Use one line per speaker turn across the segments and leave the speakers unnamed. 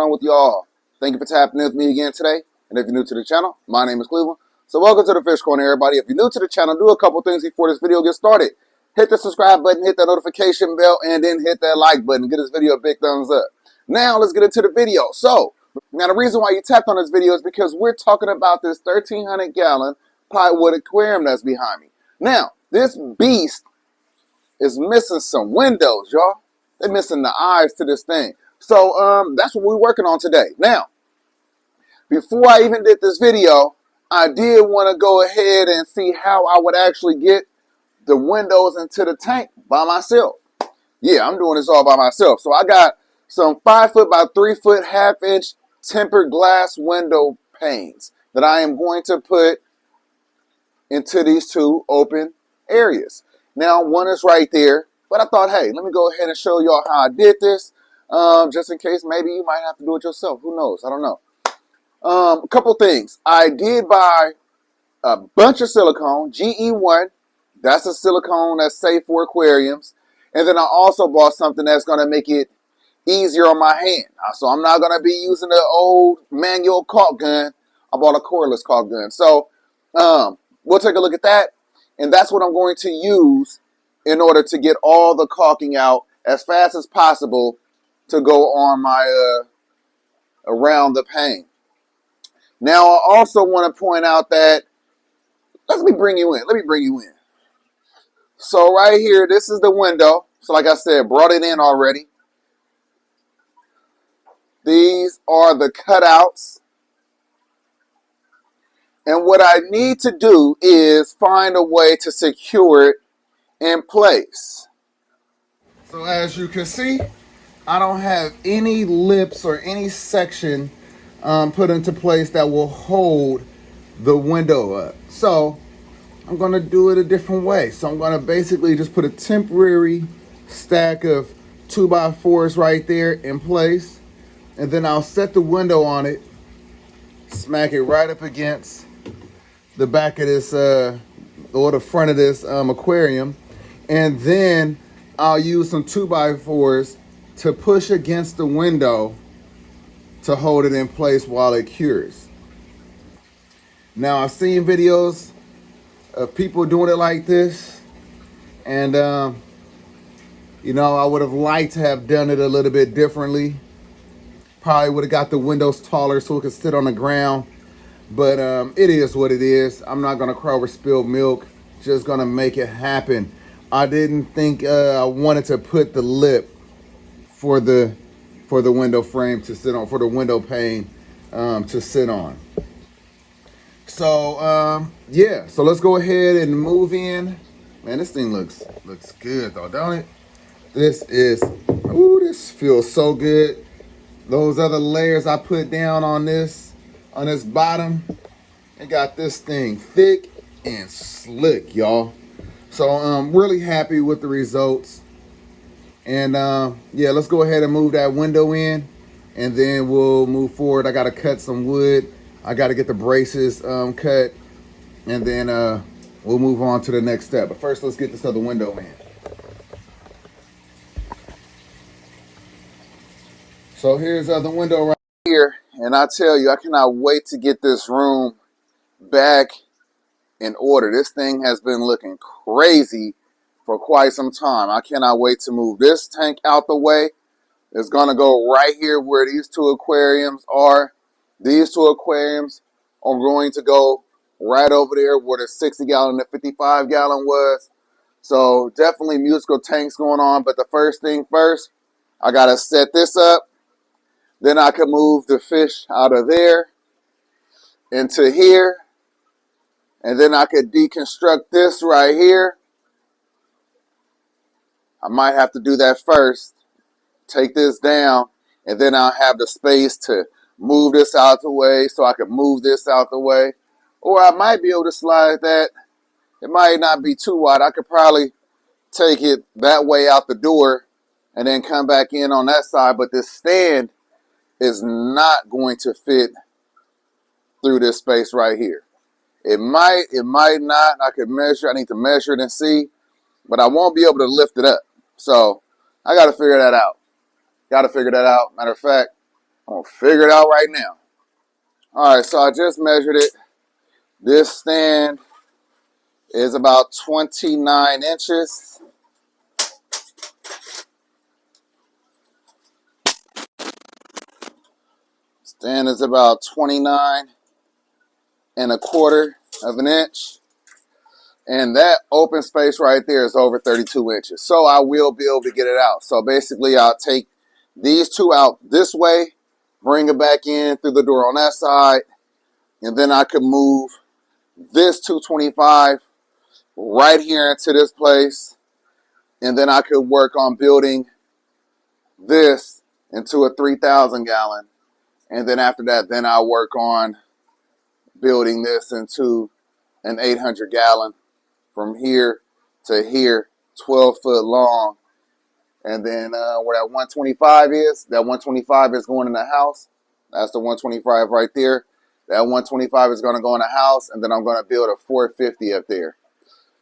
on with y'all? Thank you for tapping in with me again today. And if you're new to the channel, my name is Cleveland. So welcome to the Fish Corner, everybody. If you're new to the channel, do a couple things before this video gets started. Hit the subscribe button, hit that notification bell, and then hit that like button. Give this video a big thumbs up. Now let's get into the video. So now the reason why you tapped on this video is because we're talking about this 1,300-gallon plywood aquarium that's behind me. Now this beast is missing some windows, y'all. They're missing the eyes to this thing. So that's what we're working on today. Now, before I even did this video, I did want to go ahead and see how I would actually get the windows into the tank by myself. Yeah, I'm doing this all by myself. So I got some 5 foot by 3 foot 1/2 inch tempered glass window panes that I am going to put into these two open areas. Now, one is right there, but I thought, hey, let me go ahead and show y'all how I did this, just in case maybe you might have to do it yourself. Who knows? I don't know. A couple things. I did buy a bunch of silicone, GE1. That's a silicone that's safe for aquariums. And then I also bought something that's going to make it easier on my hand. So I'm not going to be using the old manual caulk gun. I bought a cordless caulk gun. So we'll take a look at that. And that's what I'm going to use in order to get all the caulking out as fast as possible to go on my around the pane. Now, I also want to point out that, let me bring you in. So right here, this is the window. So like I said, brought it in already. These are the cutouts. And what I need to do is find a way to secure it in place. So as you can see, I don't have any lips or any section put into place that will hold the window up. So I'm going to do it a different way. So I'm going to basically just put a temporary stack of 2x4s right there in place. And then I'll set the window on it, smack it right up against the back of this, or the front of this aquarium. And then I'll use some 2x4s to push against the window to hold it in place while it cures. Now, I've seen videos of people doing it like this, and you know, I would have liked to have done it a little bit differently. Probably would have got the windows taller so it could sit on the ground, but it is what it is. I'm not gonna cry over spilled milk, just gonna make it happen. I didn't think I wanted to put the lip for the window frame to sit on, for the window pane to sit on. So yeah, so let's go ahead and move in. Man, this thing looks good though, don't it? This feels so good. Those other layers I put down on this bottom, it got this thing thick and slick, y'all. So I'm really happy with the results. And yeah, let's go ahead and move that window in, and then we'll move forward. I gotta cut some wood. I gotta get the braces cut, and then we'll move on to the next step. But first, let's get this other window in. So here's the other window right here, and I tell you, I cannot wait to get this room back in order. This thing has been looking crazy for quite some time. I cannot wait to move this tank out the way. It's gonna go right here where these two aquariums are. These two aquariums are going to go right over there where the 60-gallon and the 55-gallon was. So definitely musical tanks going on. But the first thing first, I gotta set this up. Then I can move the fish out of there into here. And then I could deconstruct this right here. I might have to do that first. Take this down, and then I'll have the space to move this out the way so I can move this out the way. Or I might be able to slide that. It might not be too wide. I could probably take it that way out the door and then come back in on that side. But this stand is not going to fit through this space right here. It might not. I could measure. I need to measure it and see, but I won't be able to lift it up. So I got to figure that out. Matter of fact, I'm gonna figure it out right now. All right, so I just measured it. This stand is about 29 inches. Stand is about 29 1/4 of an inch. And that open space right there is over 32 inches. So I will be able to get it out. So basically I'll take these two out this way, bring it back in through the door on that side, and then I could move this 225 right here into this place. And then I could work on building this into a 3,000 gallon. And then after that, then I'll work on building this into an 800 gallon from here to here, 12-foot long. And then where that 125 is, that 125 is going in the house. That's the 125 right there. That 125 is going to go in the house, and then I'm going to build a 450 up there.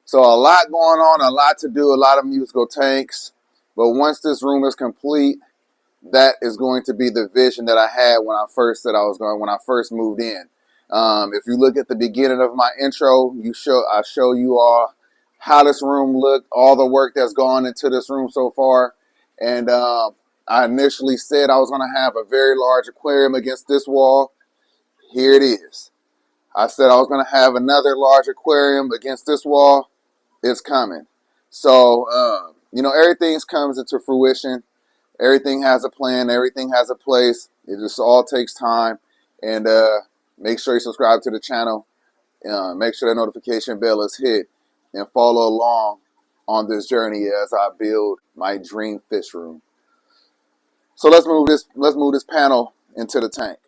So a lot going on, a lot to do, a lot of musical tanks. But once this room is complete, that is going to be the vision that I had when I first said I was going, when I first moved in. If you look at the beginning of my intro, I show you all how this room looked, all the work that's gone into this room so far. And I initially said I was going to have a very large aquarium against this wall. Here it is. I said I was going to have another large aquarium against this wall. It's coming. So, you know, everything comes into fruition. Everything has a plan. Everything has a place. It just all takes time. And make sure you subscribe to the channel. Make sure the notification bell is hit. And follow along on this journey as I build my dream fish room. So let's move this panel into the tank.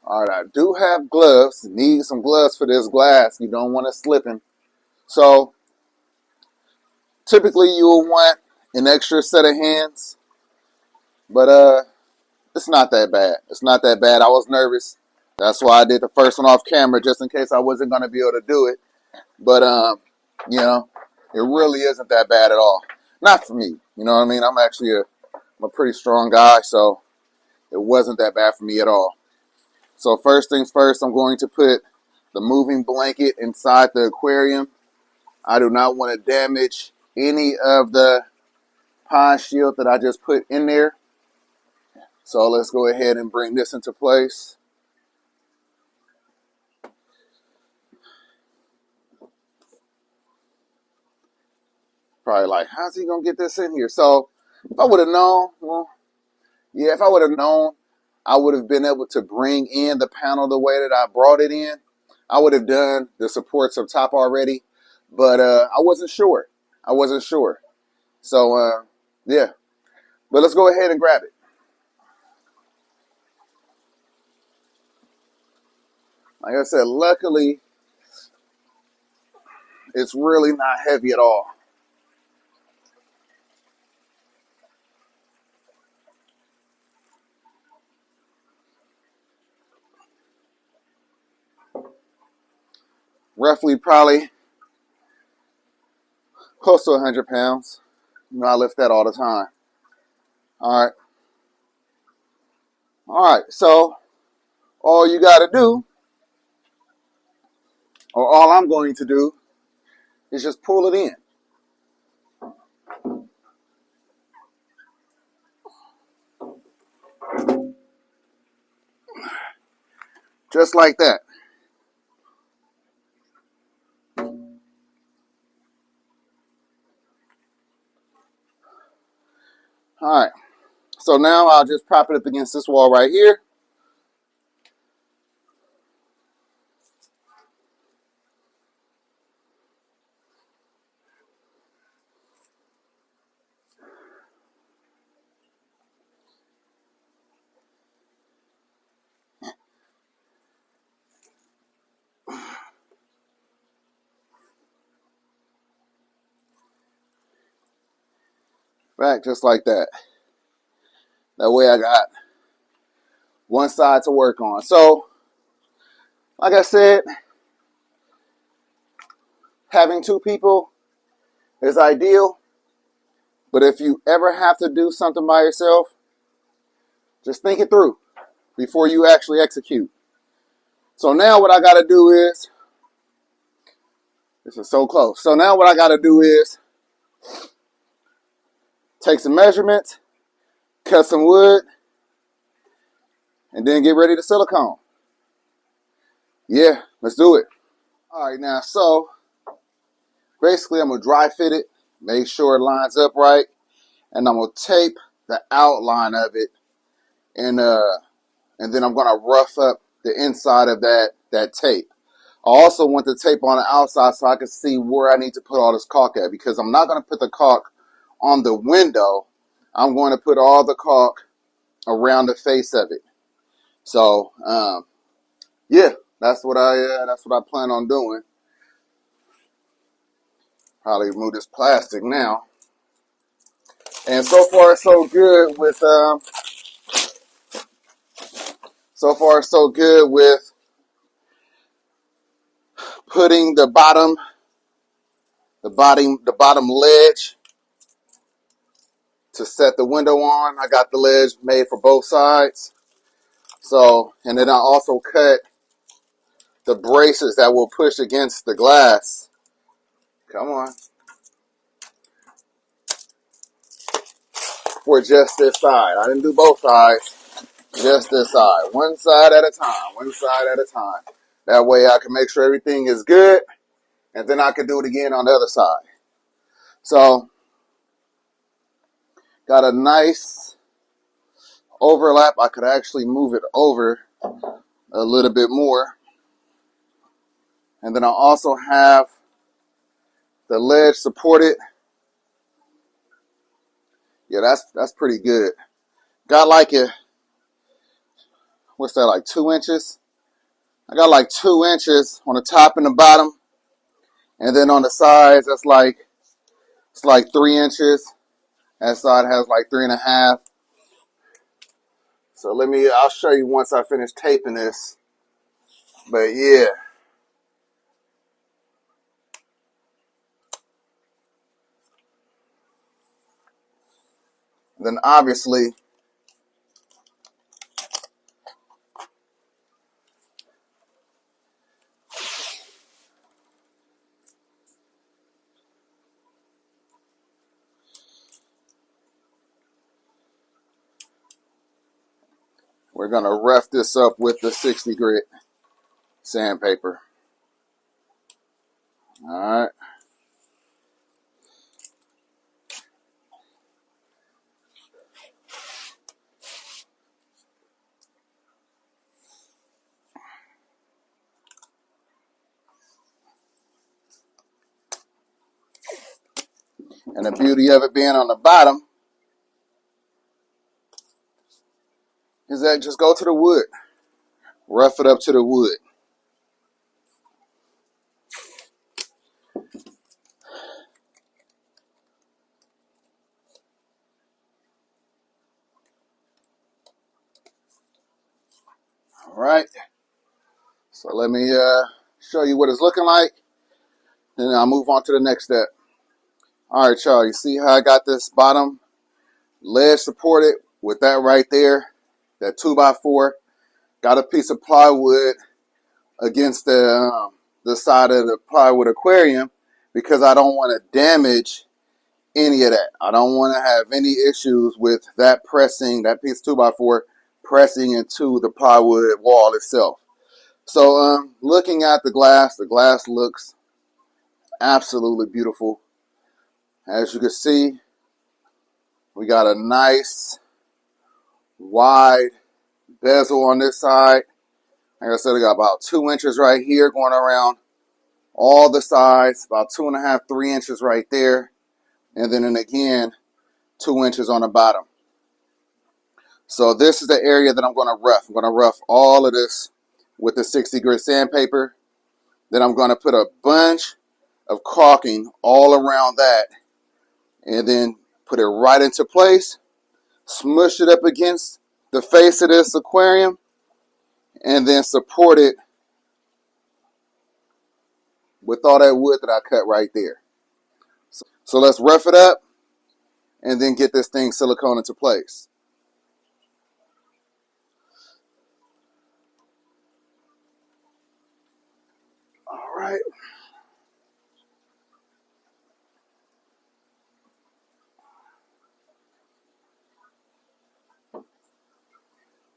All right, I do have gloves. Need some gloves for this glass. You don't want it slipping. So typically you will want an extra set of hands, but it's not that bad. It's not that bad. I was nervous. That's why I did the first one off camera, just in case I wasn't going to be able to do it. But you know, it really isn't that bad at all. Not for me. You know what I mean? I'm actually I'm a pretty strong guy, so it wasn't that bad for me at all. So first things first, I'm going to put the moving blanket inside the aquarium. I do not want to damage any of the pond shield that I just put in there. So let's go ahead and bring this into place. Probably like, how's he going to get this in here? So if I would have known, well, yeah, if I would have known, I would have been able to bring in the panel the way that I brought it in. I would have done the supports up top already, but I wasn't sure. I wasn't sure. So, yeah. But let's go ahead and grab it. Like I said, luckily, it's really not heavy at all. Roughly probably close to 100 pounds. You know, I lift that all the time. All right. All right. So all you got to do, or all I'm going to do, is just pull it in. Just like that. All right. So now I'll just prop it up against this wall right here. Back just like that. That way I got one side to work on. So, like I said, having two people is ideal. But if you ever have to do something by yourself, Just think it through before you actually execute. So now what I got to do is, this is so close. So now what I got to do is take some measurements, cut some wood, and then get ready to silicone. Yeah, let's do it. All right, now, so basically I'm going to dry fit it, make sure it lines up right, and I'm going to tape the outline of it, and then I'm going to rough up the inside of that tape. I also want the tape on the outside so I can see where I need to put all this caulk at, because I'm not going to put the caulk on the window. I'm going to put all the caulk around the face of it. So, yeah, that's what I plan on doing. Probably remove this plastic now. And so far so good with putting the bottom ledge to set the window on. I got the ledge made for both sides. So, and then I also cut the braces that will push against the glass. Come on. For just this side. I didn't do both sides. Just this side. One side at a time. One side at a time. That way I can make sure everything is good. And then I can do it again on the other side. So, got a nice overlap. I could actually move it over a little bit more. And then I also have the ledge supported. Yeah, that's pretty good. Got like what's that, like 2 inches? I got like 2 inches on the top and the bottom. And then on the sides, it's like 3 inches. That side has like 3.5. So I'll show you once I finish taping this. But yeah. Then obviously, we're going to rough this up with the 60 grit sandpaper. All right. And the beauty of it being on the bottom is that just go to the wood. Rough it up to the wood. All right. So let me show you what it's looking like. Then I'll move on to the next step. All right, y'all. You see how I got this bottom ledge supported with that right there? That 2x4. Got a piece of plywood against the side of the plywood aquarium because I don't want to damage any of that. I don't want to have any issues with that piece of 2x4 pressing into the plywood wall itself. So looking at the glass looks absolutely beautiful. As you can see, we got a nice wide bezel on this side. Like I said, I got about 2 inches right here going around all the sides, about 2.5, 3 inches right there. And then again, 2 inches on the bottom. So this is the area that I'm going to rough. I'm going to rough all of this with the 60 grit sandpaper. Then I'm going to put a bunch of caulking all around that. And then put it right into place. Smush it up against the face of this aquarium. And then support it with all that wood that I cut right there. So let's rough it up and then get this thing silicone into place. All right.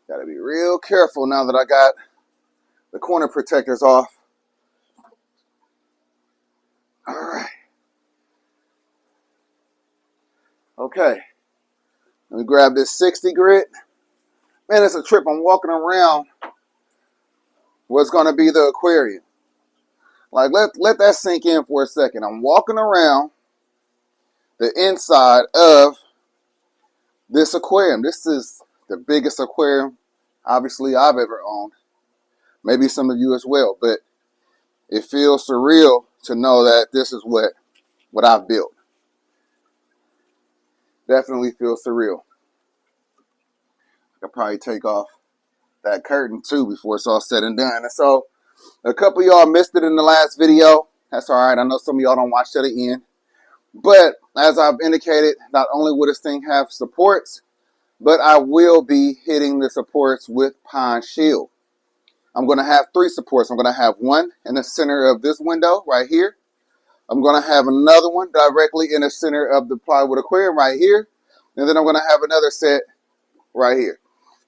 Got to be real careful now that I got the corner protectors off. All right. Okay. Let me grab this 60 grit. Man, it's a trip. I'm walking around what's going to be the aquarium. Like, let that sink in for a second. I'm walking around the inside of this aquarium. This is the biggest aquarium, obviously, I've ever owned. Maybe some of you as well. But it feels surreal to know that this is what I've built. Definitely feels surreal. I could probably take off that curtain too before it's all said and done. And so a couple of y'all missed it in the last video. That's all right. I know some of y'all don't watch to the end. But as I've indicated, not only will this thing have supports, but I will be hitting the supports with pine shield. I'm going to have 3 supports. I'm going to have one in the center of this window right here. I'm going to have another one directly in the center of the plywood aquarium right here. And then I'm going to have another set right here.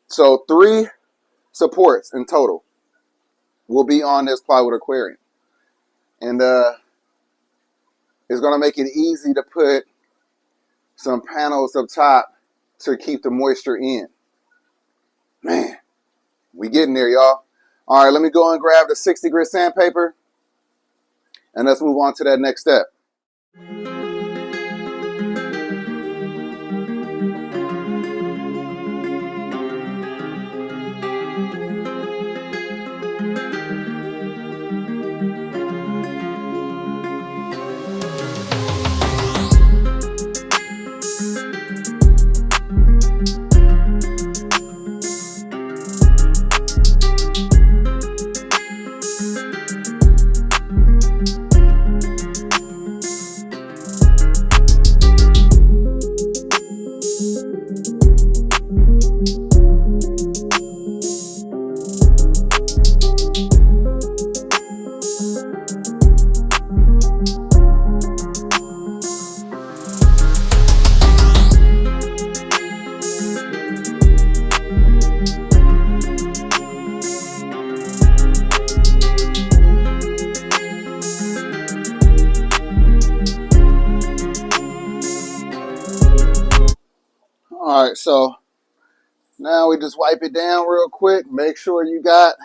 So 3 supports in total will be on this plywood aquarium. And it's going to make it easy to put some panels up top to keep the moisture in. Man, we getting there, y'all. All right, let me go and grab the 60 grit sandpaper, and let's move on to that next step. All right, so now we just wipe it down real quick. Make sure you got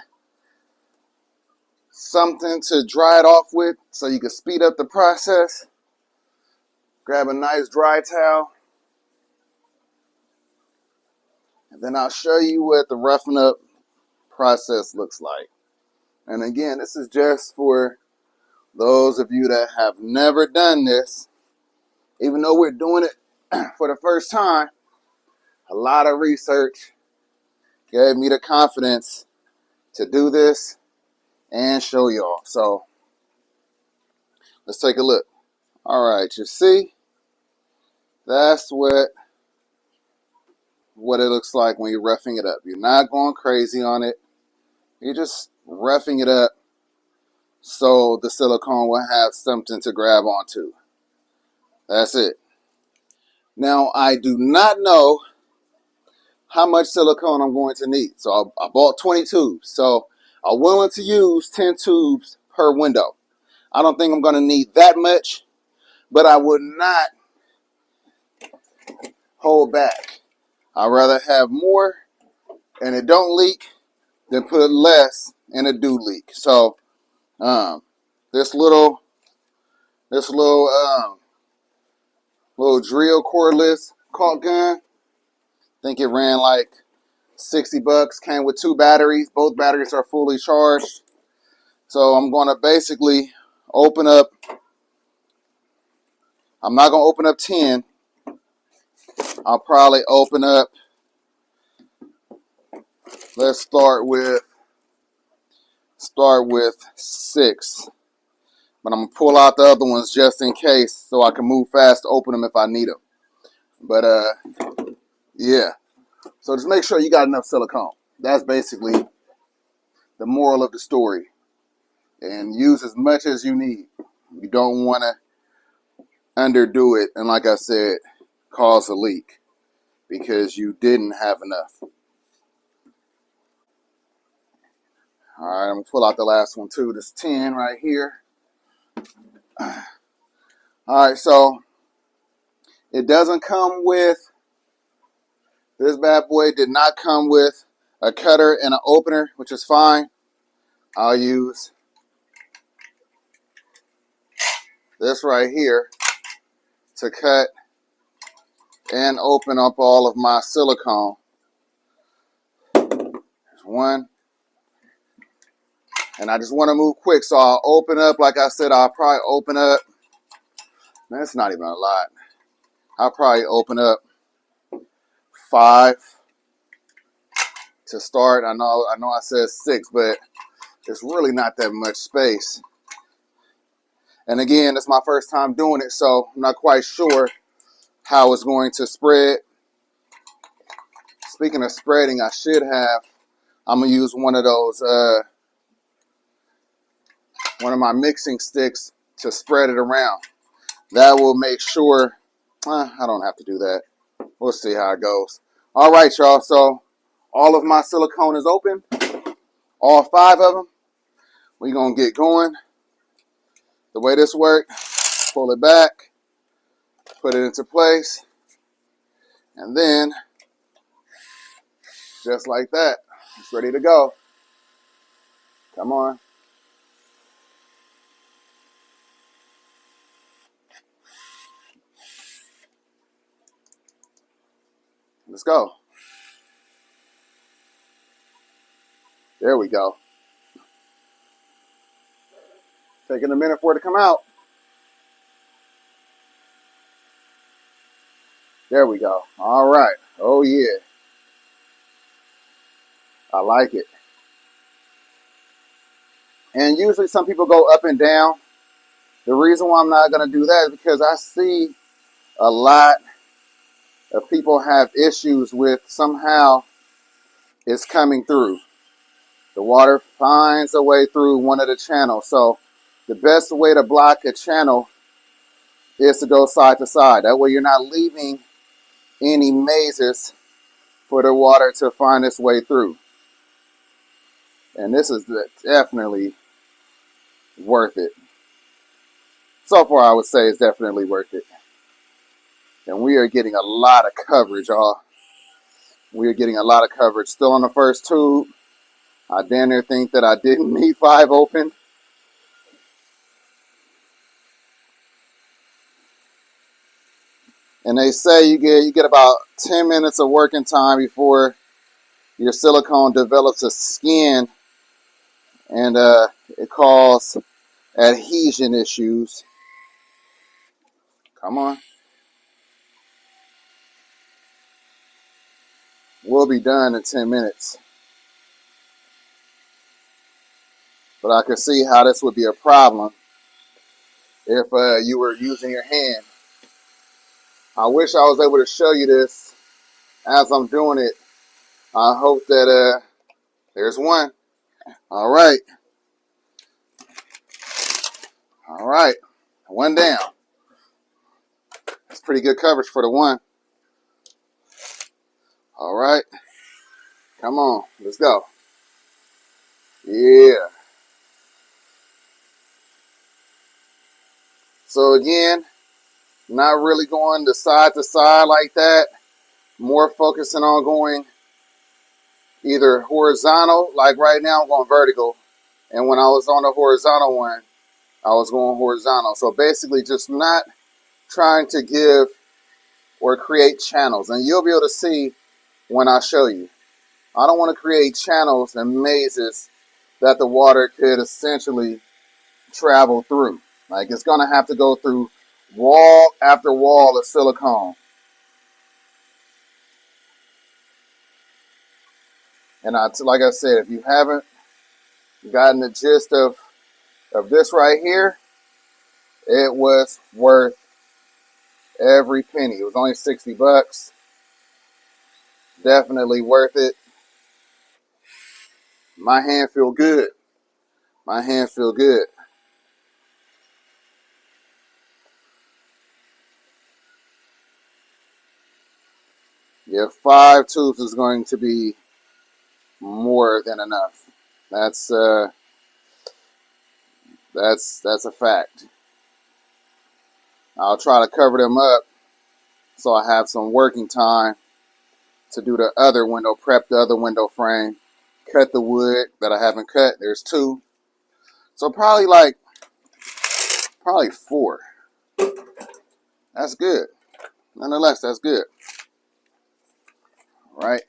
something to dry it off with so you can speed up the process. Grab a nice dry towel. And then I'll show you what the roughing up process looks like. And again, this is just for those of you that have never done this. Even though we're doing it for the first time, a lot of research gave me the confidence to do this and show y'all. So let's take a look. All right, you see, that's what it looks like when you're roughing it up. You're not going crazy on it. You're just roughing it up so the silicone will have something to grab onto. That's it. Now, I do not know how much silicone I'm going to need. So I bought 20 tubes. So I'm willing to use 10 tubes per window. I don't think I'm going to need that much, but I would not hold back. I'd rather have more and it don't leak than put less and it do leak. So this little drill cordless caulk gun, I think it ran like 60 bucks, came with 2 batteries. Both batteries are fully charged. So I'm going to basically open up, I'm not going to open up 10. I'll probably open up, let's start with 6. But I'm going to pull out the other ones just in case so I can move fast to open them if I need them. But yeah. So just make sure you got enough silicone. That's basically the moral of the story. and use as much as you need. You don't want to underdo it, and like I said, cause a leak because you didn't have enough. All right, I'm gonna pull out the last one too. This 10 right here. All right, so it doesn't come with, this bad boy did not come with a cutter and an opener, which is fine. I'll use this right here to cut and open up all of my silicone. There's one. And I just want to move quick, so I'll open up, like I said, I'll probably open up, man, it's not even a lot. I'll probably open up 5 to start. I know I said 6, but it's really not that much space. And again, it's my first time doing it, so I'm not quite sure how it's going to spread. Speaking of spreading, I'm going to use one of those, one of my mixing sticks to spread it around. That will make sure, I don't have to do that. We'll see how it goes. All right, y'all, so all of my silicone is open, all 5 of them. We're going to get going. The way this works, pull it back, put it into place, and then just like that, it's ready to go. Come on. Let's go. There we go. Taking a minute for it to come out. There we go. All right. Oh, yeah. I like it. And usually some people go up and down. The reason why I'm not going to do that is because I see a lot of people have issues with somehow it's coming through. The water finds a way through one of the channels. So the best way to block a channel is to go side to side. That way you're not leaving any mazes for the water to find its way through. And this is definitely worth it. So far, I would say it's definitely worth it. And we are getting a lot of coverage, y'all. We are getting a lot of coverage. Still on the first tube. I damn near think that I didn't need 5 open. And they say you get about 10 minutes of working time before your silicone develops a skin, and it causes adhesion issues. Come on. We'll be done in 10 minutes. But I can see how this would be a problem if you were using your hand. I wish I was able to show you this as I'm doing it. I hope that there's one. All right. All right. One down. That's pretty good coverage for the one. All right. Come on. Let's go. Yeah. So again, not really going to side like that. More focusing on going either horizontal, like right now I'm going vertical. And when I was on the horizontal one, I was going horizontal. So basically just not trying to give or create channels. And you'll be able to see when I show you. I don't want to create channels and mazes that the water could essentially travel through. Like it's going to have to go through wall after wall of silicone. And like I said, if you haven't gotten the gist of this right here, it was worth every penny. It was only 60 bucks. Definitely worth it. My hand feel good. My hand feel good. Yeah, 5 tubes is going to be more than enough. That's a fact. I'll try to cover them up so I have some working time to do the other window, prep the other window frame, cut the wood that I haven't cut. There's 2. So probably 4. That's good. Nonetheless, that's good. All right.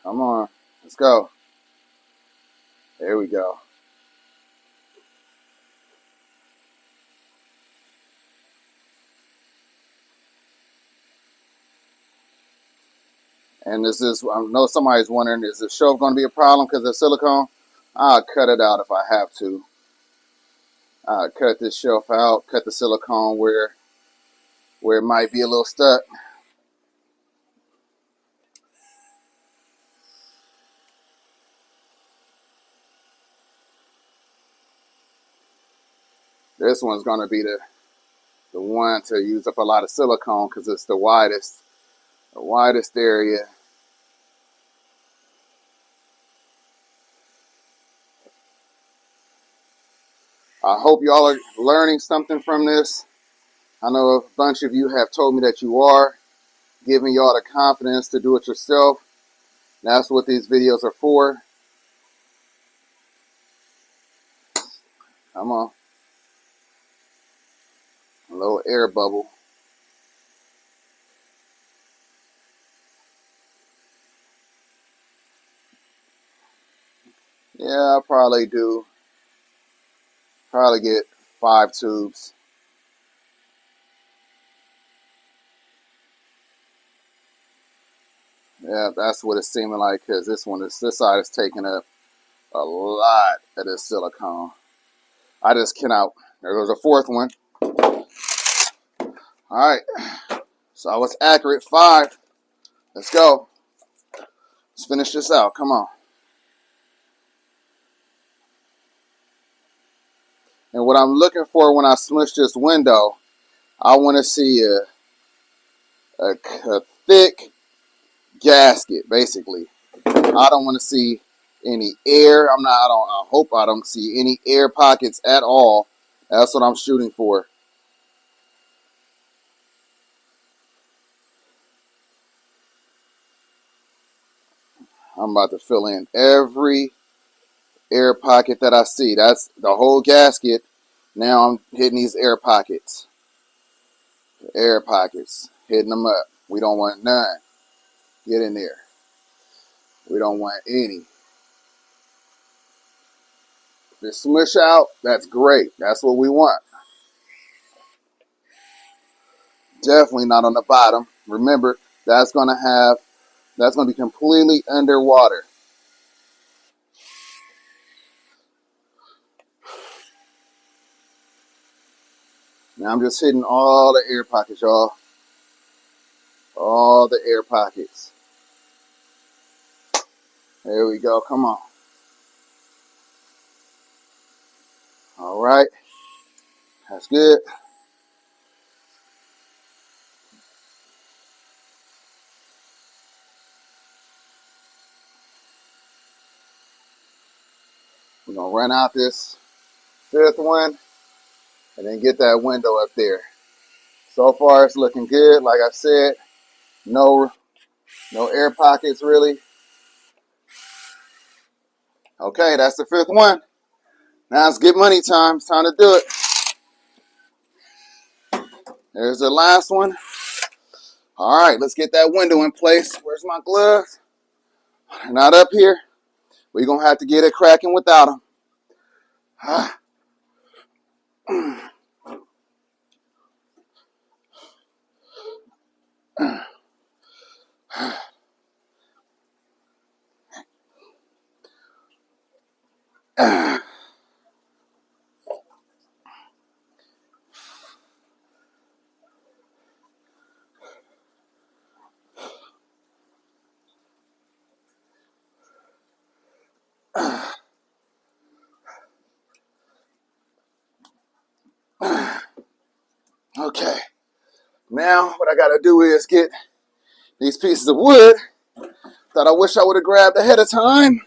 Come on. Let's go. There we go. And this is, I know somebody's wondering, is the shelf going to be a problem because of silicone? I'll cut it out if I have to. I'll cut this shelf out, cut the silicone where it might be a little stuck. This one's going to be the one to use up a lot of silicone because it's the widest area. I hope y'all are learning something from this. I know a bunch of you have told me that you are, giving y'all the confidence to do it yourself. That's what these videos are for. Come on. A little air bubble. Yeah, I'll probably get 5 tubes. Yeah, that's what it's seeming like because this side is taking up a lot of this silicone. I just cannot. There goes a 4th one. All right. So I was accurate. 5. Let's go. Let's finish this out. Come on. And what I'm looking for when I smush this window, I want to see a thick gasket, basically. I don't want to see any air. I hope I don't see any air pockets at all. That's what I'm shooting for. I'm about to fill in every air pocket that I see. That's the whole gasket. Now I'm hitting these air pockets. Air pockets. Hitting them up. We don't want none. Get in there. We don't want any. If it smush out, that's great. That's what we want. Definitely not on the bottom. Remember, that's going to be completely underwater. Now I'm just hitting all the air pockets, y'all. All the air pockets. There we go. Come on. All right. That's good. We're going to run out this 5th one and then get that window up there. So far, it's looking good. Like I said, no air pockets really. Okay, that's the 5th one. Now it's get money time. It's time to do it. There's the last one. All right, let's get that window in place. Where's my gloves? They're not up here. We're going to have to get it cracking without them. Okay, now what I gotta do is get these pieces of wood that I wish I would have grabbed ahead of time.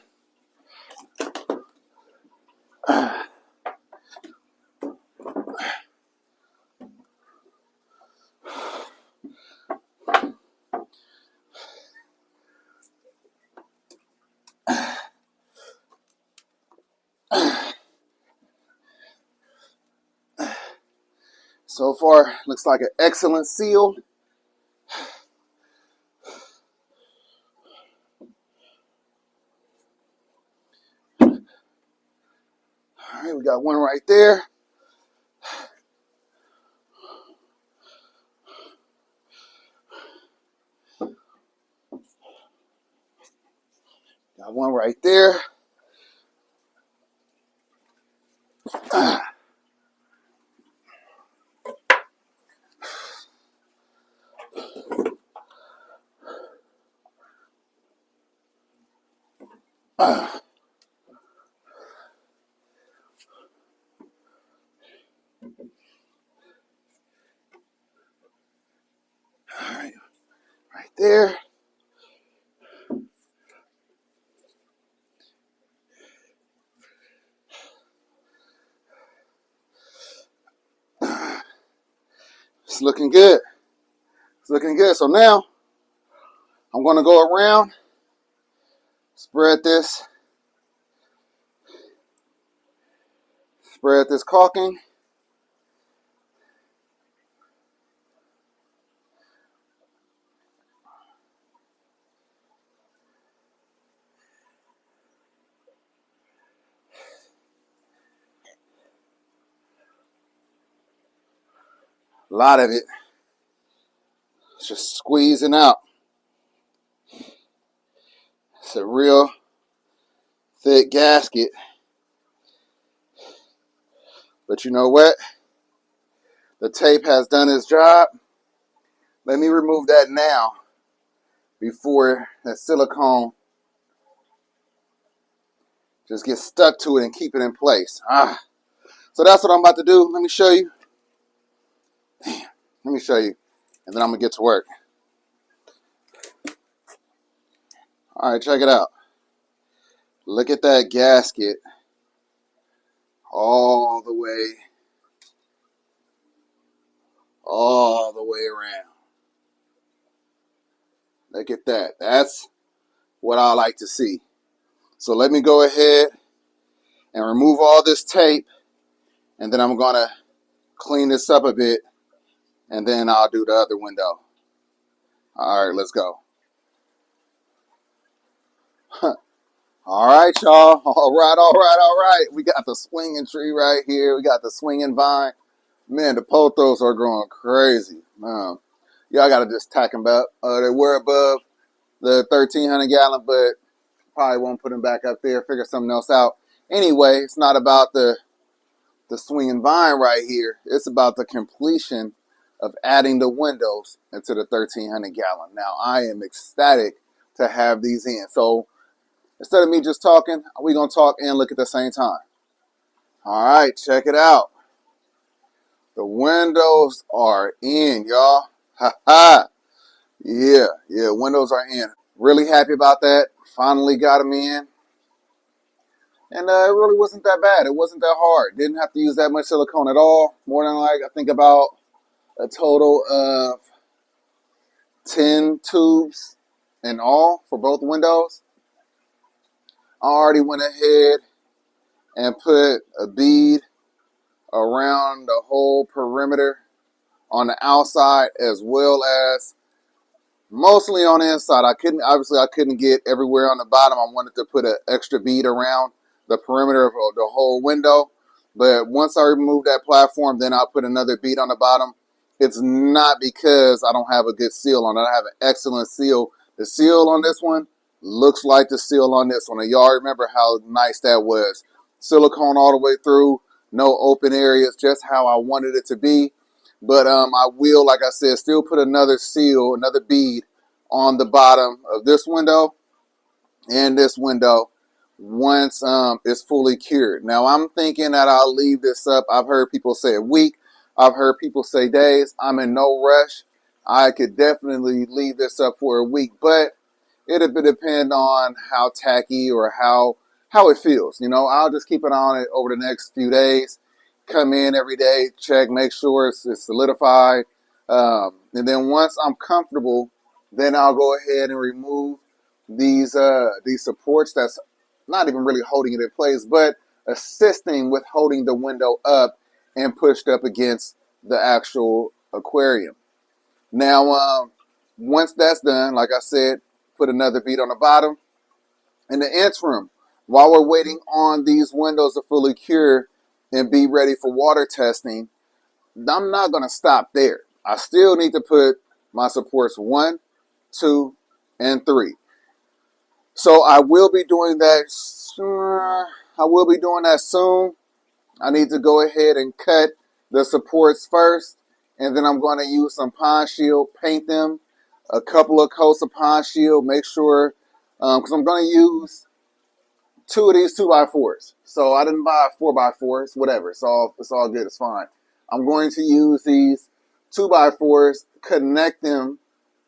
So far, looks like an excellent seal. All right, we got one right there. Got one right there. All right, right there. It's looking good. It's looking good. So now I'm going to go around, spread this caulking. A lot of it. It's just squeezing out. It's a real thick gasket. But you know what? The tape has done its job. Let me remove that now before that silicone just gets stuck to it and keep it in place. So that's what I'm about to do. Let me show you. Let me show you. And then I'm going to get to work. All right, check it out. Look at that gasket all the way around. Look at that. That's what I like to see. So let me go ahead and remove all this tape, and then I'm going to clean this up a bit, and then I'll do the other window. All right, let's go. All right, y'all. All right. We got the swinging tree right here. We got the swinging vine. Man, the pothos are growing crazy. Y'all got to just tack them up. They were above the 1,300 gallon, but probably won't put them back up there. Figure something else out. Anyway, it's not about the swinging vine right here. It's about the completion of adding the windows into the 1,300 gallon. Now, I am ecstatic to have these in. So instead of me just talking, we're going to talk and look at the same time. All right, check it out. The windows are in, y'all. Ha ha. Yeah, windows are in. Really happy about that. Finally got them in. And it really wasn't that bad. It wasn't that hard. Didn't have to use that much silicone at all. More than I think about a total of 10 tubes in all for both windows. I already went ahead and put a bead around the whole perimeter on the outside, as well as mostly on the inside. I couldn't get everywhere on the bottom. I wanted to put an extra bead around the perimeter of the whole window. But once I remove that platform, then I'll put another bead on the bottom. It's not because I don't have a good seal on it. I have an excellent seal. The seal on this one looks like the seal on this one. And y'all remember how nice that was. Silicone all the way through, no open areas, just how I wanted it to be. But I will, like I said, still put another seal, another bead on the bottom of this window and this window once it's fully cured. Now, I'm thinking that I'll leave this up. I've heard people say a week. I've heard people say days. I'm in no rush. I could definitely leave this up for a week, but it'll depend on how tacky or how it feels. You know, I'll just keep an eye on it over the next few days. Come in every day, check, make sure it's solidified. And then once I'm comfortable, then I'll go ahead and remove these supports that's not even really holding it in place, but assisting with holding the window up and pushed up against the actual aquarium. Now, once that's done, like I said, put another bead on the bottom. In the interim, while we're waiting on these windows to fully cure and be ready for water testing, I'm not going to stop there. I still need to put my supports 1, 2, and 3. So I will be doing that. Soon. I need to go ahead and cut the supports first, and then I'm going to use some Pond Shield, paint them, a couple of coats of Pond Shield, make sure, because I'm going to use 2 of these 2x4s. So I didn't buy 4x4s, whatever. It's all good. It's fine. I'm going to use these 2x4s, connect them,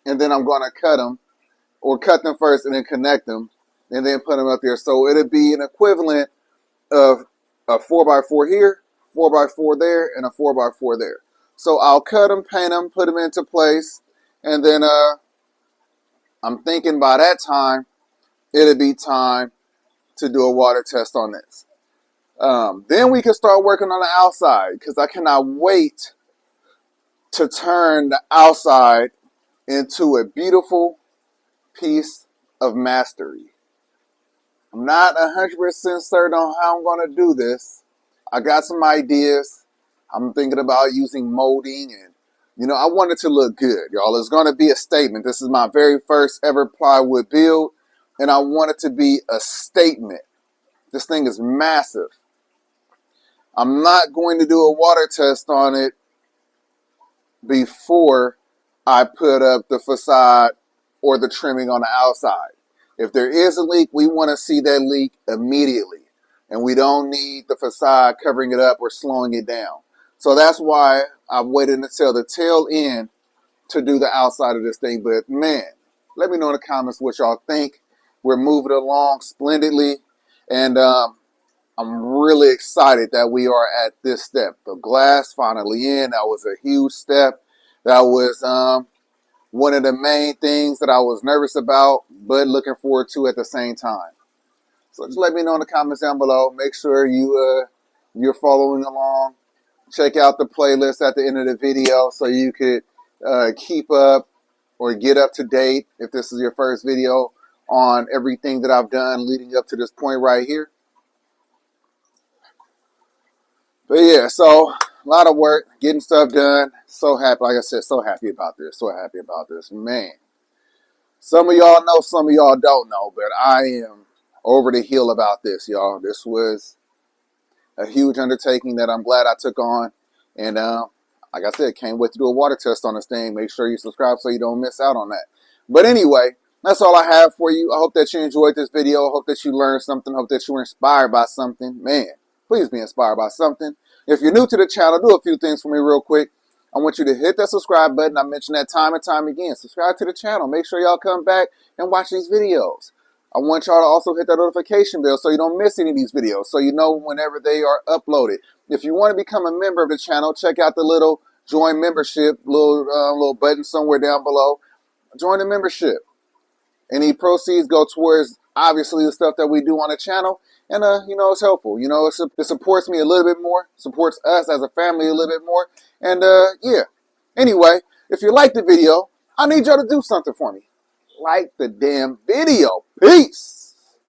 and then I'm going to cut them, or cut them first and then connect them, and then put them up there. So it'll be an equivalent of a 4x4 here, 4x4 there, and a 4x4 there. So I'll cut them, paint them, put them into place, and then I'm thinking by that time, it'll be time to do a water test on this. Then we can start working on the outside, because I cannot wait to turn the outside into a beautiful piece of mastery. I'm not 100% certain on how I'm going to do this. I got some ideas. I'm thinking about using molding, and you know, I want it to look good, y'all. It's going to be a statement. This is my very first ever plywood build, and I want it to be a statement. This thing is massive. I'm not going to do a water test on it before I put up the facade or the trimming on the outside. If there is a leak, we want to see that leak immediately. And we don't need the facade covering it up or slowing it down. So that's why I've waited until the tail end to do the outside of this thing. But man, let me know in the comments what y'all think. We're moving along splendidly. And I'm really excited that we are at this step. The glass finally in. That was a huge step. That was one of the main things that I was nervous about, but looking forward to at the same time. So just let me know in the comments down below. Make sure you're following along. Check out the playlist at the end of the video so you could keep up or get up to date if this is your first video on everything that I've done leading up to this point right here. But yeah, so a lot of work, getting stuff done. So happy, like I said, so happy about this. So happy about this, man. Some of y'all know, some of y'all don't know, but I am over the hill about this, y'all. This was a huge undertaking that I'm glad I took on. And like I said, can't wait to do a water test on this thing. Make sure you subscribe so you don't miss out on that. But anyway, that's all I have for you. I hope that you enjoyed this video. I hope that you learned something. I hope that you were inspired by something. Man, please be inspired by something. If you're new to the channel, do a few things for me real quick. I want you to hit that subscribe button. I mentioned that time and time again. Subscribe to the channel. Make sure y'all come back and watch these videos. I want y'all to also hit that notification bell so you don't miss any of these videos, so you know whenever they are uploaded. If you want to become a member of the channel, check out the little join membership, little button somewhere down below. Join the membership. Any proceeds go towards, obviously, the stuff that we do on the channel. And, you know, it's helpful. You know, it supports me a little bit more, supports us as a family a little bit more. And, yeah. Anyway, if you like the video, I need y'all to do something for me. Like the damn video. Peace.